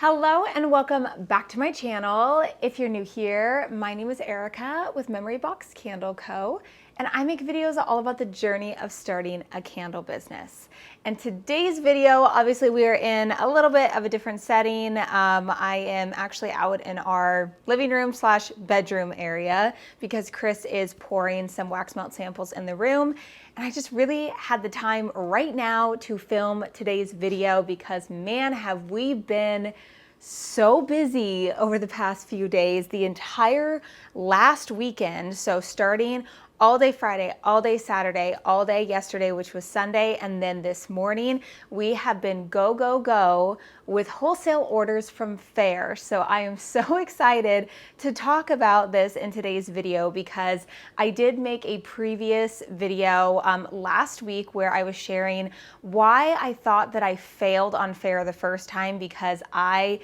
Hello and welcome back to my channel. If you're new here, my name is Erica with Memory Box Candle Co. And I make videos all about the journey of starting a candle business. And today's video, obviously we are in a little bit of a different setting. I am actually out in our living room / bedroom area because Chris is pouring some wax melt samples in the room. And I just really had the time right now to film today's video because man, have we been so busy over the past few days. The entire last weekend, so starting all day Friday, all day Saturday, all day yesterday, which was Sunday, and then this morning, we have been go, go, go with wholesale orders from Faire. So I am so excited to talk about this in today's video because I did make a previous video last week where I was sharing why I thought that I failed on Faire the first time because I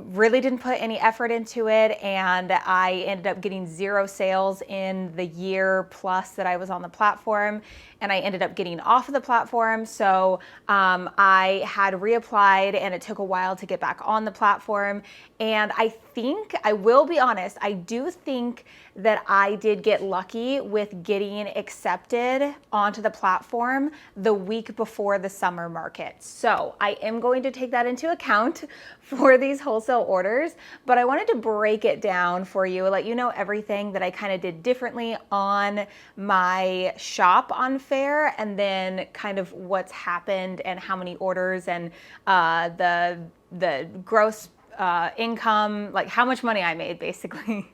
really didn't put any effort into it and I ended up getting 0 sales in the year plus that I was on the platform, and I ended up getting off of the platform. So I had reapplied and it took a while to get back on the platform. And I think, I will be honest, I do think that I did get lucky with getting accepted onto the platform the week before the summer market. So I am going to take that into account for these wholesale orders, but I wanted to break it down for you, let you know everything that I kind of did differently on my shop on Faire, and then kind of what's happened and how many orders and the gross income, like how much money I made basically.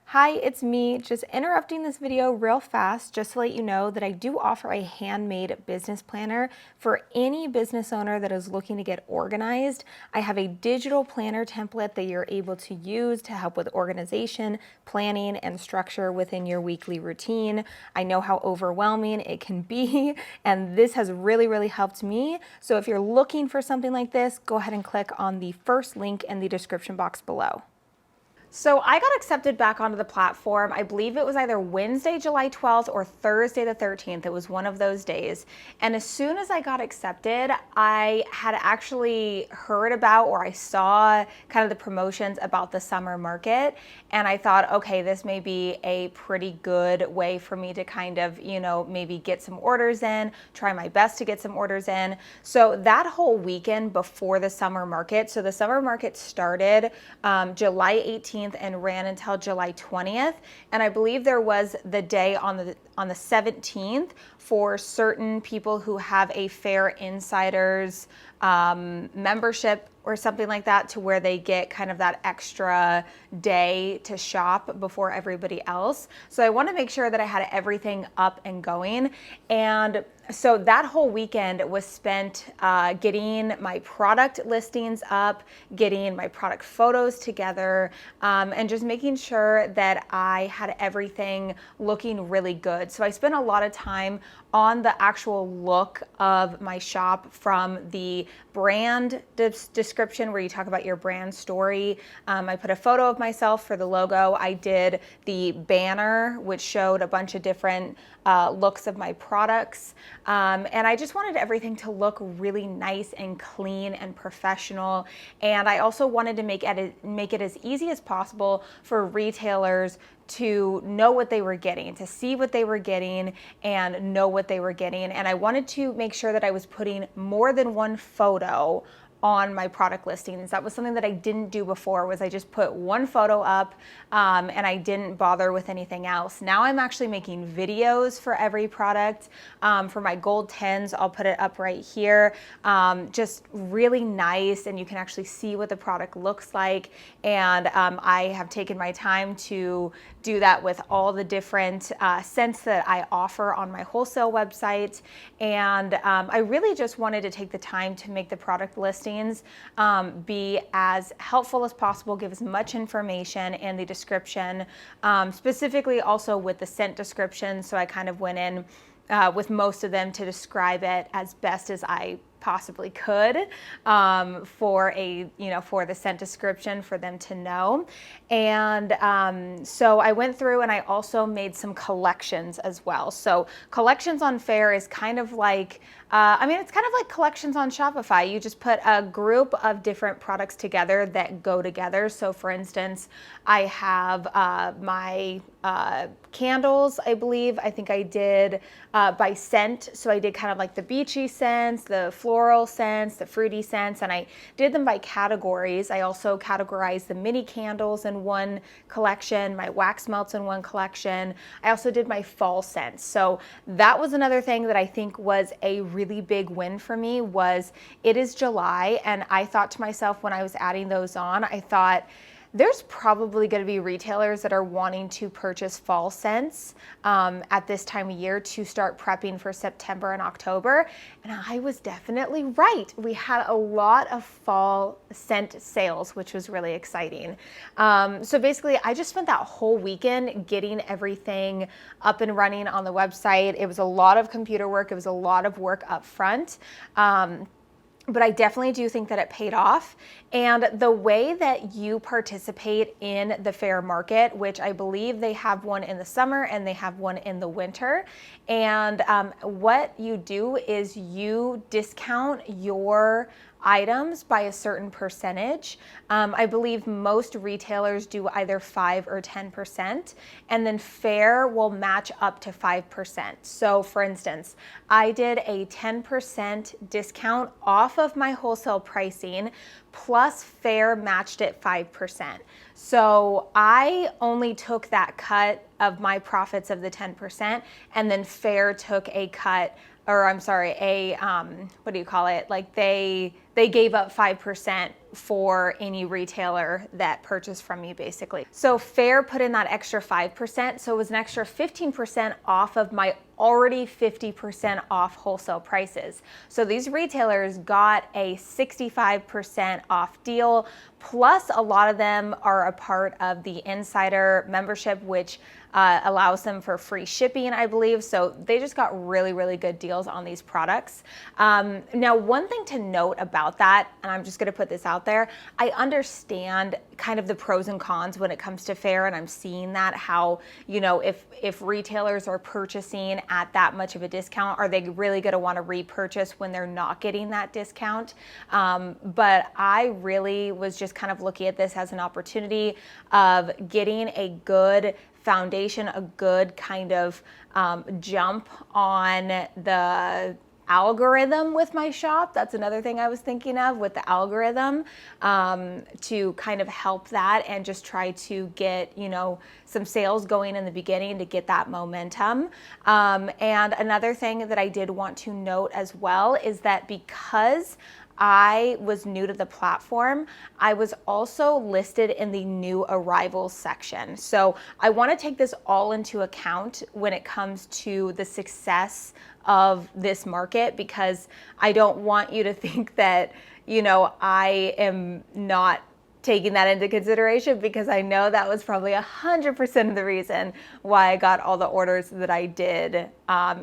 Hi, it's me, just interrupting this video real fast just to let you know that I do offer a handmade business planner for any business owner that is looking to get organized. I have a digital planner template that you're able to use to help with organization, planning, and structure within your weekly routine. I know how overwhelming it can be, and this has really, really helped me. So if you're looking for something like this, go ahead and click on the first link in the description box below. So I got accepted back onto the platform. I believe it was either Wednesday, July 12th or Thursday the 13th. It was one of those days. And as soon as I got accepted, I had actually heard about, or I saw kind of the promotions about the summer market. And I thought, okay, this may be a pretty good way for me to kind of, you know, maybe get some orders in, try my best to get some orders in. So that whole weekend before the summer market, so the summer market started July 18th and ran until July 20th. And I believe there was the day on the 17th for certain people who have a Faire Insiders membership or something like that, to where they get kind of that extra day to shop before everybody else. So I want to make sure that I had everything up and going. And so that whole weekend was spent getting my product listings up, getting my product photos together, and just making sure that I had everything looking really good. So I spent a lot of time on the actual look of my shop, from the brand description where you talk about your brand story. I put a photo of myself for the logo. I did the banner, which showed a bunch of different looks of my products. And I just wanted everything to look really nice and clean and professional. And I also wanted to make it as easy as possible for retailers to know what they were getting, to see what they were getting and know what they were getting. And I wanted to make sure that I was putting more than one photo on my product listings. That was something that I didn't do before, was I just put one photo up and I didn't bother with anything else. Now I'm actually making videos for every product. For my gold 10s, I'll put it up right here. Just really nice, and you can actually see what the product looks like. And I have taken my time to do that with all the different scents that I offer on my wholesale website. And I really just wanted to take the time to make the product listings be as helpful as possible, give as much information in the description, specifically also with the scent description. So I kind of went in with most of them to describe it as best as I possibly could for a, for the scent description for them to know. And so I went through and I also made some collections as well. So collections on Faire is kind of like, it's kind of like collections on Shopify. You just put a group of different products together that go together. So for instance, I have my candles, I believe. I think I did by scent. So I did kind of like the beachy scents, the floral scents, the fruity scents, and I did them by categories. I also categorized the mini candles in one collection, my wax melts in one collection. I also did my fall scents. So that was another thing that I think was a really big win for me. Was it is July, and I thought to myself when I was adding those on, I thought, there's probably going to be retailers that are wanting to purchase fall scents at this time of year to start prepping for September and October. And I was definitely right. We had a lot of fall scent sales, which was really exciting. So basically, I just spent that whole weekend getting everything up and running on the website. It was a lot of computer work. It was a lot of work up front. But I definitely do think that it paid off. And the way that you participate in the Faire Market, which I believe they have one in the summer and they have one in the winter. And what you do is you discount your items by a certain percentage. I believe most retailers do either 5 or 10%, and then Faire will match up to 5%. So for instance, I did a 10% discount off of my wholesale pricing, plus Faire matched it 5%. So I only took that cut of my profits of the 10%, and then Faire took a cut, or I'm sorry, what do you call it? Like they gave up 5% for any retailer that purchased from me, basically. So Faire put in that extra 5%, so it was an extra 15% off of my already 50% off wholesale prices. So these retailers got a 65% off deal, plus a lot of them are a part of the Insider membership, which allows them for free shipping, I believe. So they just got really, really good deals on these products. Now, one thing to note about that, and I'm just gonna put this out there, I understand kind of the pros and cons when it comes to Faire, and I'm seeing that how, if retailers are purchasing at that much of a discount, are they really gonna wanna repurchase when they're not getting that discount? But I really was just kind of looking at this as an opportunity of getting a good foundation, a good kind of jump on the algorithm with my shop. That's another thing I was thinking of with the algorithm, to kind of help that and just try to get, some sales going in the beginning to get that momentum. And another thing that I did want to note as well is that because I was new to the platform, I was also listed in the new arrivals section. So I want to take this all into account when it comes to the success of this market, because I don't want you to think that, I am not taking that into consideration, because I know that was probably 100% of the reason why I got all the orders that I did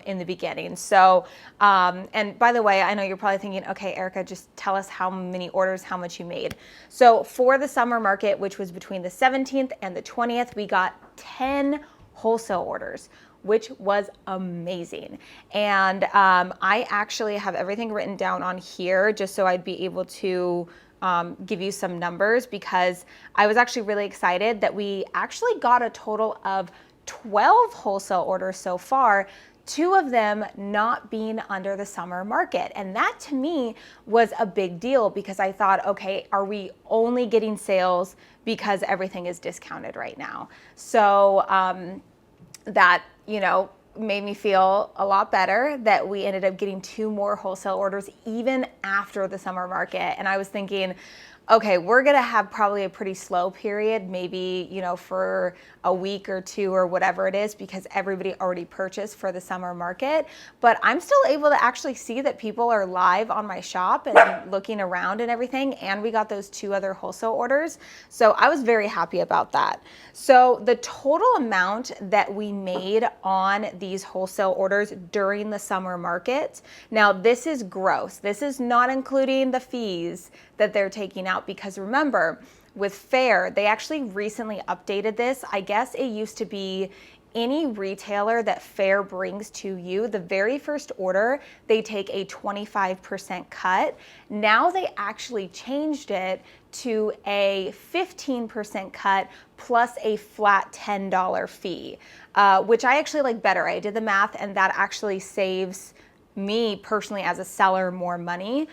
in the beginning. So, and by the way, I know you're probably thinking, okay, Erica, just tell us how many orders, how much you made. So for the summer market, which was between the 17th and the 20th, we got 10 wholesale orders, which was amazing. And I actually have everything written down on here just so I'd be able to give you some numbers, because I was actually really excited that we actually got a total of 12 wholesale orders so far, 2 of them not being under the summer market. And that to me was a big deal, because I thought, okay, are we only getting sales because everything is discounted right now? So that, made me feel a lot better that we ended up getting 2 more wholesale orders even after the summer market. And I was thinking, okay, we're gonna have probably a pretty slow period, maybe, you know, for a week or two or whatever it is, because everybody already purchased for the summer market. But I'm still able to actually see that people are live on my shop and looking around and everything. And we got those 2 other wholesale orders. So I was very happy about that. So the total amount that we made on these wholesale orders during the summer market, now this is gross. This is not including the fees that they're taking out, because remember, with Faire, they actually recently updated this. I guess it used to be any retailer that Faire brings to you, the very first order, they take a 25% cut. Now they actually changed it to a 15% cut plus a flat $10 fee, which I actually like better. I did the math, and that actually saves me personally as a seller more money.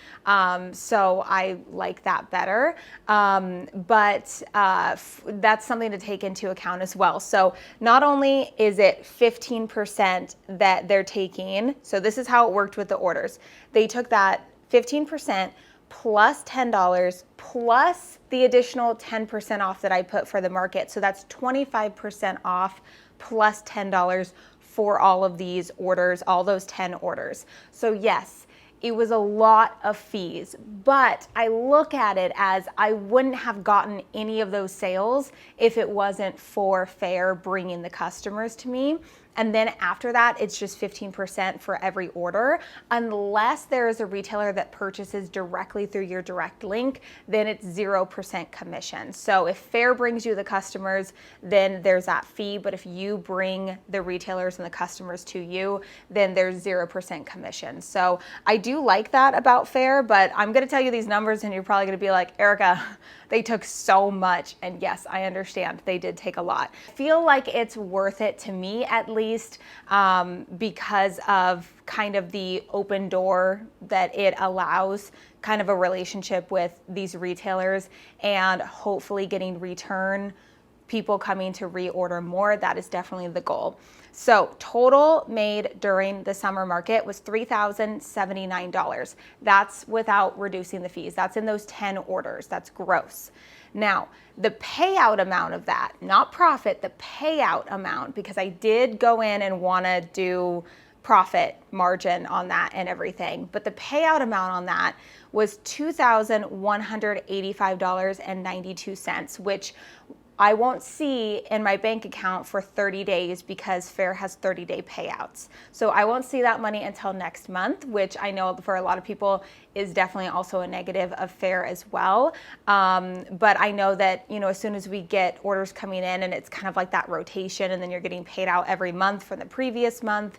So I like that better. But that's something to take into account as well. So not only is it 15% that they're taking, so this is how it worked with the orders. They took that 15% plus $10 plus the additional 10% off that I put for the market. So that's 25% off plus $10 for all of these orders, all those 10 orders. So yes, it was a lot of fees, but I look at it as I wouldn't have gotten any of those sales if it wasn't for Faire bringing the customers to me. And then after that, it's just 15% for every order. Unless there is a retailer that purchases directly through your direct link, then it's 0% commission. So if Faire brings you the customers, then there's that fee. But if you bring the retailers and the customers to you, then there's 0% commission. So I do like that about Faire, but I'm gonna tell you these numbers and you're probably gonna be like, Erica, they took so much. And yes, I understand they did take a lot. I feel like it's worth it to me, at least, because of kind of the open door that it allows, kind of a relationship with these retailers, and hopefully getting return, people coming to reorder more. That is definitely the goal. So total made during the summer market was $3,079. That's without reducing the fees. That's in those 10 orders. That's gross. Now, the payout amount of that, not profit, the payout amount, because I did go in and want to do profit margin on that and everything, but the payout amount on that was $2,185.92, which I won't see in my bank account for 30 days because Faire has 30-day payouts. So I won't see that money until next month, which I know for a lot of people is definitely also a negative of Faire as well. But I know that, you know, as soon as we get orders coming in and it's kind of like that rotation, and then you're getting paid out every month from the previous month.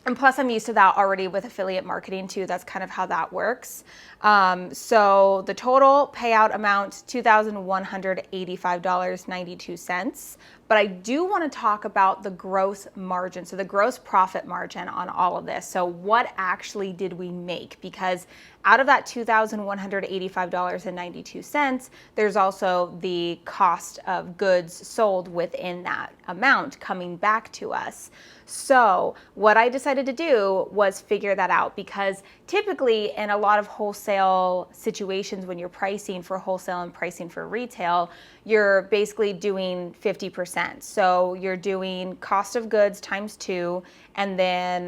And plus I'm used to that already with affiliate marketing too. That's kind of how that works. So the total payout amount, $2,185.92. But I do want to talk about the gross margin. So the gross profit margin on all of this. So what actually did we make? Because out of that $2,185.92, there's also the cost of goods sold within that amount coming back to us. So what I decided to do was figure that out, because typically in a lot of wholesale situations, when you're pricing for wholesale and pricing for retail, you're basically doing 50%. So you're doing cost of goods times 2, and then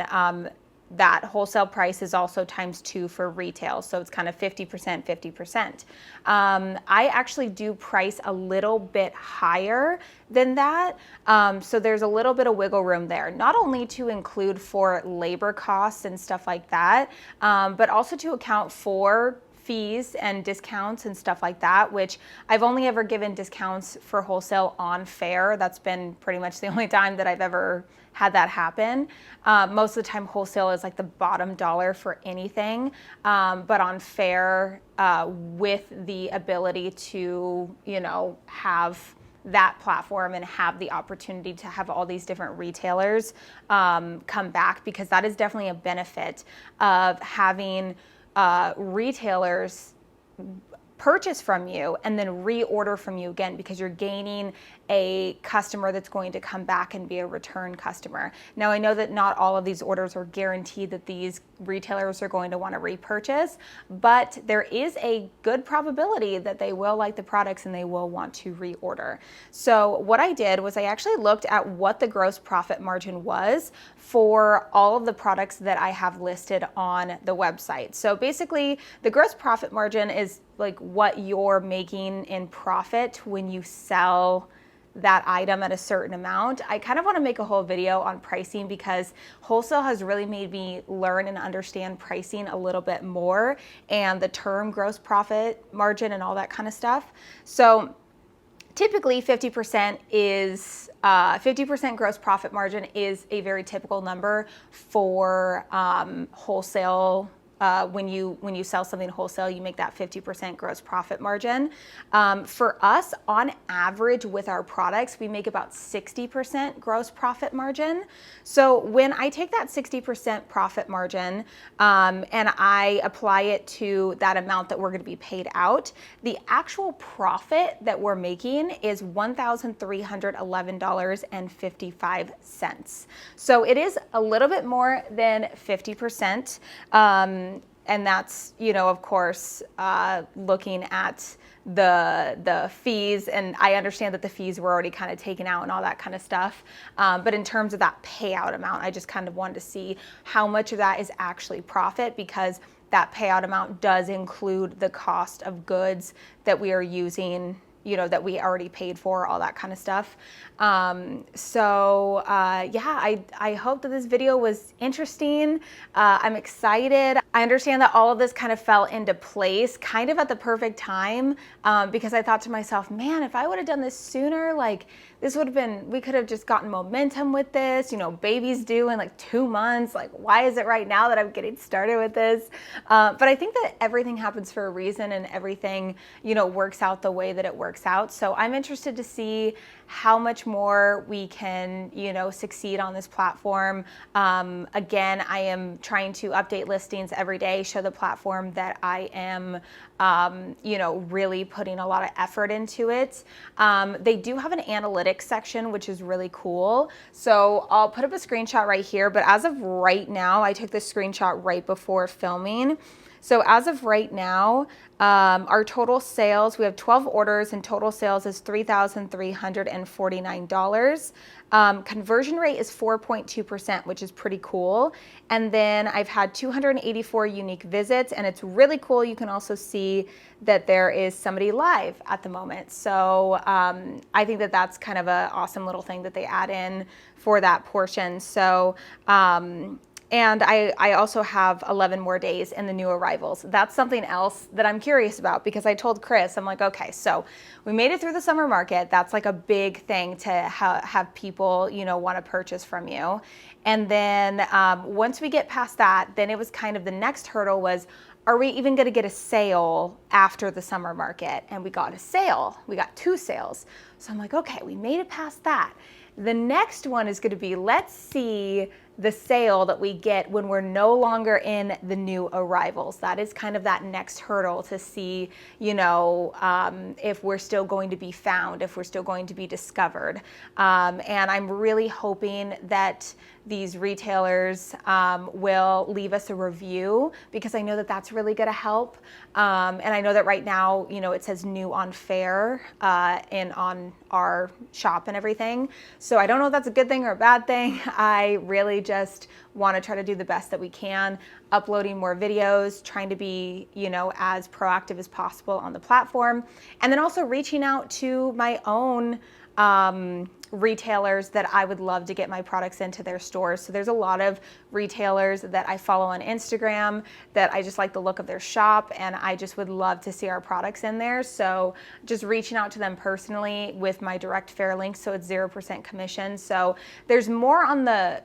that wholesale price is also times 2 for retail. So it's kind of 50%, 50%. I actually do price a little bit higher than that. So there's a little bit of wiggle room there, not only to include for labor costs and stuff like that, but also to account for fees and discounts and stuff like that, which I've only ever given discounts for wholesale on Faire. That's been pretty much the only time that I've ever had that happen. Most of the time wholesale is like the bottom dollar for anything, but on Faire, with the ability to, you know, have that platform and have the opportunity to have all these different retailers come back, because that is definitely a benefit of having retailers purchase from you and then reorder from you again, because you're gaining a customer that's going to come back and be a return customer. Now, I know that not all of these orders are guaranteed that these retailers are going to want to repurchase, but there is a good probability that they will like the products and they will want to reorder. So what I did was I actually looked at what the gross profit margin was for all of the products that I have listed on the website. So basically the gross profit margin is like what you're making in profit when you sell that item at a certain amount. I kind of want to make a whole video on pricing because wholesale has really made me learn and understand pricing a little bit more and the term gross profit margin and all that kind of stuff. So typically 50% is 50% gross profit margin is a very typical number for wholesale. When you sell something wholesale, you make that 50% gross profit margin. For us, on average with our products, we make about 60% gross profit margin. So when I take that 60% profit margin and I apply it to that amount that we're going to be paid out, the actual profit that we're making is $1,311.55. So it is a little bit more than 50%. And that's, you know, of course, looking at the fees, and I understand that the fees were already kind of taken out and all that kind of stuff. But in terms of that payout amount, I just kind of wanted to see how much of that is actually profit, because that payout amount does include the cost of goods that we are using, you know, that we already paid for, all that kind of stuff. Yeah, I hope that this video was interesting. I'm excited. I understand that all of this kind of fell into place kind of at the perfect time, because I thought to myself, man, if I would have done this sooner, like this would have been, we could have just gotten momentum with this, you know, baby's due in like 2 months. Like, why is it right now that I'm getting started with this? But I think that everything happens for a reason and everything, you know, works out the way that it works out. So I'm interested to see how much more we can, you know, succeed on this platform. Again, I am trying to update listings every day, show the platform that I am, you know, really putting a lot of effort into it. They do have an analytics section, which is really cool. So I'll put up a screenshot right here, but as of right now, I took this screenshot right before filming. So as of right now, our total sales, we have 12 orders and total sales is $3,349. Conversion rate is 4.2%, which is pretty cool. And then I've had 284 unique visits, and it's really cool. You can also see that there is somebody live at the moment. So I think that that's kind of an awesome little thing that they add in for that portion. So and I also have 11 more days in the new arrivals. That's something else that I'm curious about, because I told Chris, I'm like, okay, so we made it through the summer market. That's like a big thing to have people, you know, want to purchase from you. And then once we get past that, then it was kind of the next hurdle was, are we even going to get a sale after the summer market? And we got a sale. We got 2 sales. So I'm like, okay, we made it past that. The next one is going to be, let's see the sale that we get when we're no longer in the new arrivals. That is kind of that next hurdle to see, you know, if we're still going to be found, if we're still going to be discovered. And I'm really hoping that these retailers will leave us a review, because I know that that's really going to help. And I know that right now, you know, it says new on Faire and on our shop and everything. So I don't know if that's a good thing or a bad thing. I really just want to try to do the best that we can, uploading more videos, trying to be, you know, as proactive as possible on the platform, and then also reaching out to my own retailers that I would love to get my products into their stores. So there's a lot of retailers that I follow on Instagram that I just like the look of their shop, and I just would love to see our products in there. So just reaching out to them personally with my direct Faire link, so it's 0% commission. So there's more on the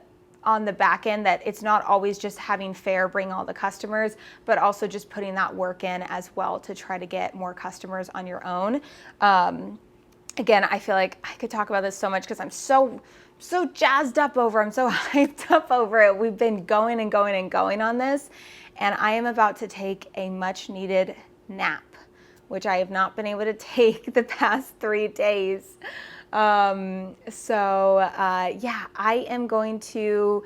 back end, that it's not always just having Faire bring all the customers, but also just putting that work in as well to try to get more customers on your own. Again, I feel like I could talk about this so much because I'm so jazzed up over, I'm so hyped up over it. We've been going and going and going on this, and I am about to take a much needed nap, which I have not been able to take the past 3 days. Yeah, I am going to,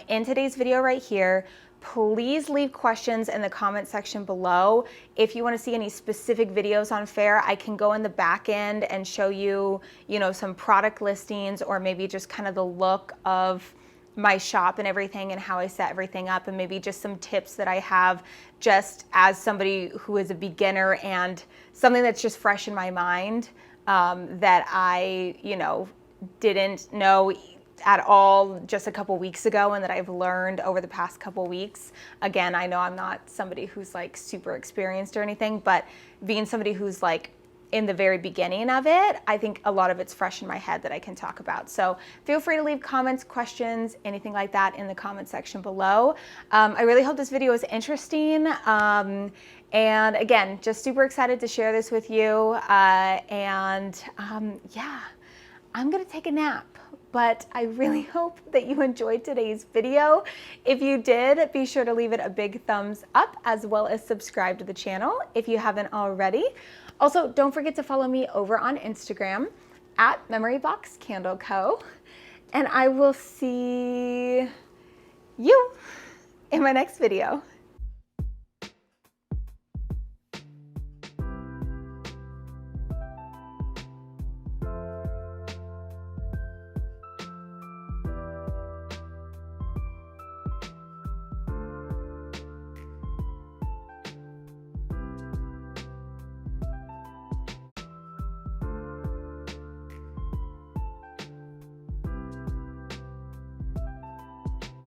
in today's video right here, please leave questions in the comment section below. If you want to see any specific videos on Faire, I can go in the back end and show you, some product listings, or maybe just kind of the look of my shop and everything and how I set everything up, and maybe just some tips that I have just as somebody who is a beginner and something that's just fresh in my mind that I, didn't know at all just a couple weeks ago, and that I've learned over the past couple weeks. Again, I know I'm not somebody who's like super experienced or anything, but being somebody who's like in the very beginning of it, I think a lot of it's fresh in my head that I can talk about. So feel free to leave comments, questions, anything like that in the comment section below. I really hope this video is interesting. And again, just super excited to share this with you. Yeah, I'm gonna take a nap, but I really hope that you enjoyed today's video. If you did, be sure to leave it a big thumbs up, as well as subscribe to the channel if you haven't already. Also, don't forget to follow me over on Instagram at MemoryBoxCandleCo, and I will see you in my next video.